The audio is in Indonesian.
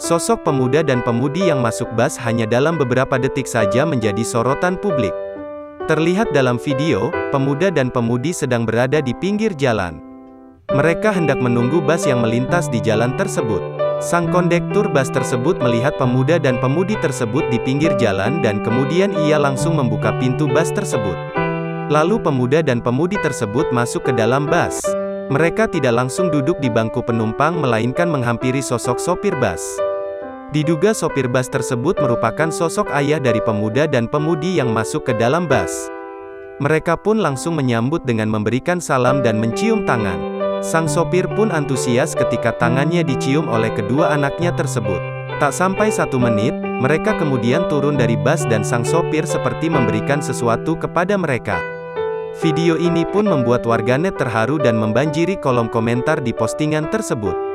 Sosok pemuda dan pemudi yang masuk bus hanya dalam beberapa detik saja menjadi sorotan publik. Terlihat dalam video, pemuda dan pemudi sedang berada di pinggir jalan. Mereka hendak menunggu bus yang melintas di jalan tersebut. Sang kondektur bus tersebut melihat pemuda dan pemudi tersebut di pinggir jalan dan kemudian ia langsung membuka pintu bus tersebut. Lalu pemuda dan pemudi tersebut masuk ke dalam bus. Mereka tidak langsung duduk di bangku penumpang melainkan menghampiri sosok sopir bus. Diduga sopir bus tersebut merupakan sosok ayah dari pemuda dan pemudi yang masuk ke dalam bus. Mereka pun langsung menyambut dengan memberikan salam dan mencium tangan. Sang sopir pun antusias ketika tangannya dicium oleh kedua anaknya tersebut. Tak sampai 1 menit, mereka kemudian turun dari bus dan sang sopir seperti memberikan sesuatu kepada mereka. Video ini pun membuat warganet terharu dan membanjiri kolom komentar di postingan tersebut.